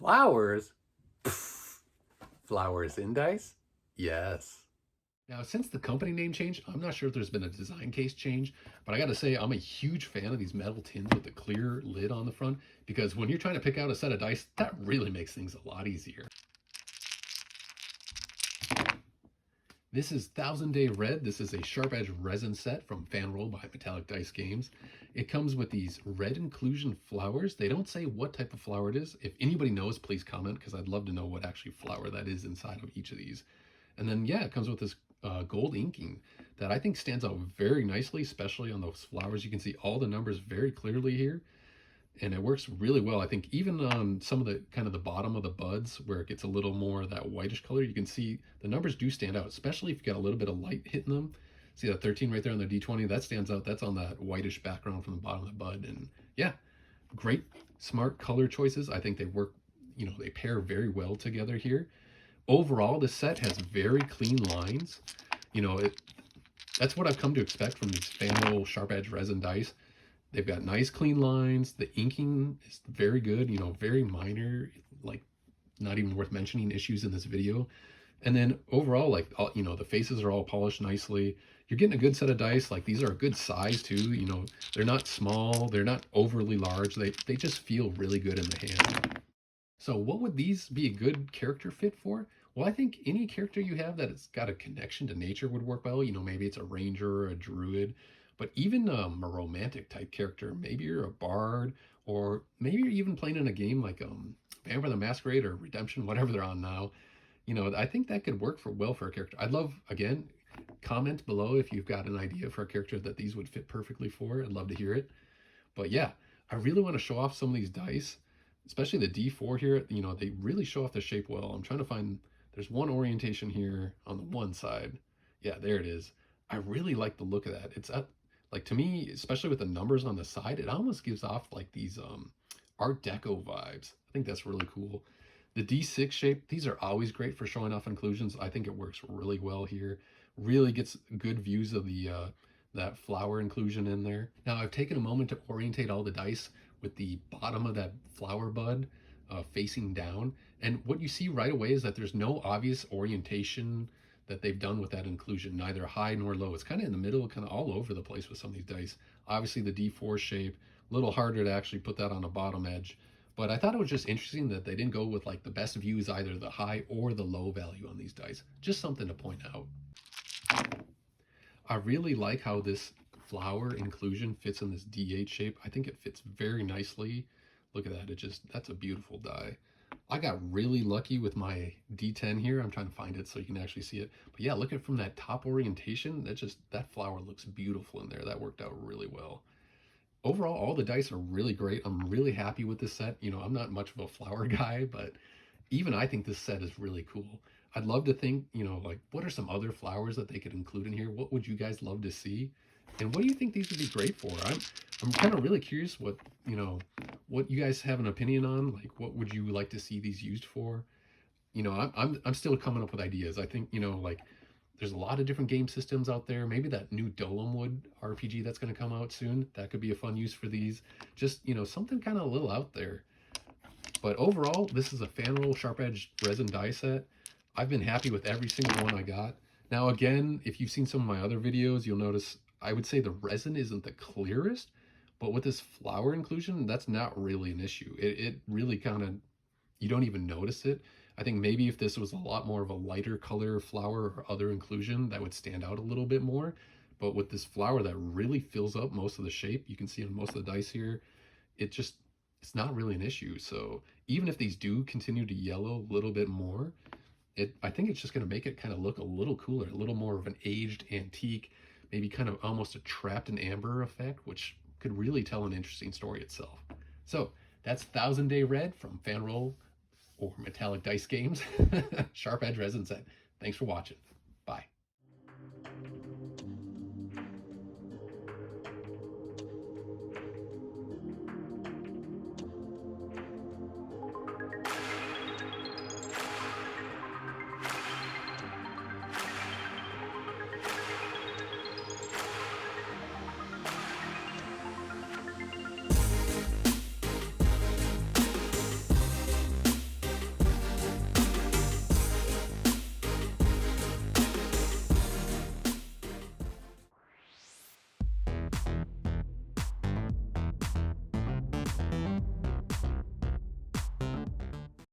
Flowers? Pfft. Flowers in dice? Yes. Now, since the company name changed, I'm not sure if there's been a design case change, but I got to say, I'm a huge fan of these metal tins with the clear lid on the front because when you're trying to pick out a set of dice, that really makes things a lot easier. This is Thousand Day Red. This is a sharp edge resin set from Fanroll by Metallic Dice Games. It comes with these red inclusion flowers. They don't say what type of flower it is. If anybody knows, please comment because I'd love to know what actually flower that is inside of each of these. And then, yeah, it comes with this gold inking that I think stands out very nicely, especially on those flowers. You can see all the numbers very clearly here, and it works really well. I think even on some of the kind of the bottom of the buds where it gets a little more of that whitish color, you can see the numbers do stand out, especially if you got a little bit of light hitting them. See that 13 right there on the D20? That stands out. That's on that whitish background from the bottom of the bud. And yeah, great, smart color choices. I think they work, they pair very well together here. Overall, this set has very clean lines. That's what I've come to expect from these Fanroll sharp edge resin dice. They've got nice clean lines. The inking is very good, very minor, like not even worth mentioning issues in this video. And then overall, like, the faces are all polished nicely. You're getting a good set of dice. Like, these are a good size too. They're not small. They're not overly large. They just feel really good in the hand. So what would these be a good character fit for? Well, I think any character you have that has got a connection to nature would work well. Maybe it's a ranger or a druid, but even a romantic type character. Maybe you're a bard, or maybe you're even playing in a game like Vampire the Masquerade or Redemption, whatever they're on now. I think that could work well for a character. I'd love, again, comment below if you've got an idea for a character that these would fit perfectly for. I'd love to hear it. But yeah, I really want to show off some of these dice, especially the D4 here. They really show off the shape well. I'm trying to find, there's one orientation here on the one side. Yeah, there it is. I really like the look of that. It's like, to me, especially with the numbers on the side, it almost gives off like these Art Deco vibes. I think that's really cool. The D6 shape, these are always great for showing off inclusions. I think it works really well here. Really gets good views of the that flower inclusion in there. Now I've taken a moment to orientate all the dice with the bottom of that flower bud facing down. And what you see right away is that there's no obvious orientation that they've done with that inclusion, neither high nor low. It's kind of in the middle, kind of all over the place with some of these dice. Obviously the D4 shape, a little harder to actually put that on a bottom edge. But I thought it was just interesting that they didn't go with like the best views, either the high or the low value on these dice. Just something to point out. I really like how this flower inclusion fits in this D8 shape. I think it fits very nicely. Look at that. That's a beautiful die. I got really lucky with my D10 here. I'm trying to find it so you can actually see it. But yeah, look at from that top orientation. That flower looks beautiful in there. That worked out really well. Overall, all the dice are really great. I'm really happy with this set. I'm not much of a flower guy, but even I think this set is really cool. I'd love to think, like, what are some other flowers that they could include in here? What would you guys love to see? And what do you think these would be great for? I'm kind of really curious what you guys have an opinion on. Like, what would you like to see these used for? I'm still coming up with ideas. I think, like, there's a lot of different game systems out there. Maybe that new Dolemwood RPG that's going to come out soon, that could be a fun use for these. Just, something kind of a little out there. But overall, this is a Fanroll Sharp Edge resin die set. I've been happy with every single one I got. Now again, if you've seen some of my other videos, you'll notice I would say the resin isn't the clearest, but with this flower inclusion, that's not really an issue. It really kind of, you don't even notice it. I think maybe if this was a lot more of a lighter color flower or other inclusion, that would stand out a little bit more. But with this flower that really fills up most of the shape, you can see on most of the dice here, it's not really an issue. So even if these do continue to yellow a little bit more, I think it's just going to make it kind of look a little cooler, a little more of an aged antique, maybe kind of almost a trapped in amber effect, which could really tell an interesting story itself. So that's Thousand Day Red from Fanroll or Metallic Dice Games, Sharp Edge Resin Set. Thanks for watching.